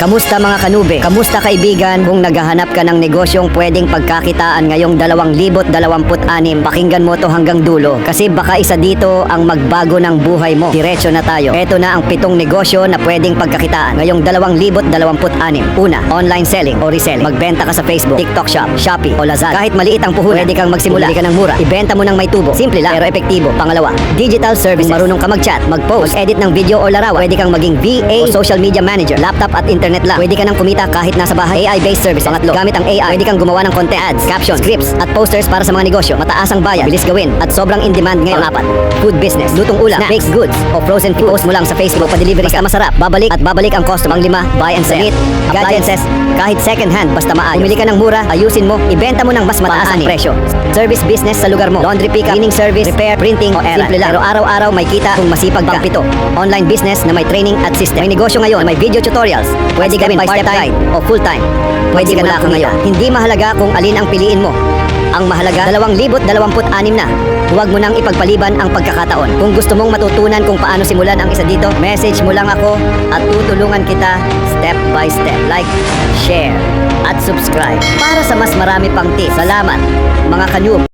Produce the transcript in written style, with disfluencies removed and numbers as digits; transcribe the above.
Kamusta mga kanube? Kamusta kaibigan? Kung naghahanap ka ng negosyong pwedeng pagkakitaan ngayong 2026, pakinggan mo to hanggang dulo. Kasi baka isa dito ang magbago ng buhay mo. Diretso na tayo. Ito na ang 7 negosyo na pwedeng pagkakitaan ngayong 2026. Una, online selling o reselling. Magbenta ka sa Facebook, TikTok Shop, Shopee o Lazada. Kahit maliit ang puhunan, pwede kang magsimula. Bili ka ng mura. Ibenta mo ng may tubo. Simple lang pero epektibo. Pangalawa, digital services. Kung marunong ka mag-chat, mag-post, mag-edit ng video o larawan, pwede kang maging VA o social media manager. Laptop at internet lang. Pwede ka nang kumita kahit nasa bahay. AI-based service. Pangatlo, gamit ang AI, pwede kang gumawa ng content, ads, captions, scripts, at posters para sa mga negosyo. Mataas ang bayad, bilis gawin, at sobrang in-demand ngayon. Pangapat, food business. Lutong ulam, baked goods, o frozen food. Post mo lang sa Facebook, pa-delivery ka. Masarap, babalik at babalik ang customer. Pang-5, buy and sell. Appliances, kahit second hand, basta maayos. Bumili ka ng mura, ayusin mo, ibenta mo ng mas mataas ang presyo. Service business sa lugar mo. Laundry pickup, cleaning service, repair, printing, o errand. Simple lang, pero araw-araw may kita kung masipag ka. Pang-7, online business na may training at system. May negosyo ngayon, may video tutorials. Pwede gawin part-time o full-time. Pwede ka na ngayon. Hindi mahalaga kung alin ang piliin mo. Ang mahalaga, 2026 na. Huwag mo nang ipagpaliban ang pagkakataon. Kung gusto mong matutunan kung paano simulan ang isa dito, message mo lang ako at tutulungan kita step by step. Like, share, at subscribe para sa mas marami pang tips. Salamat, mga kanyub.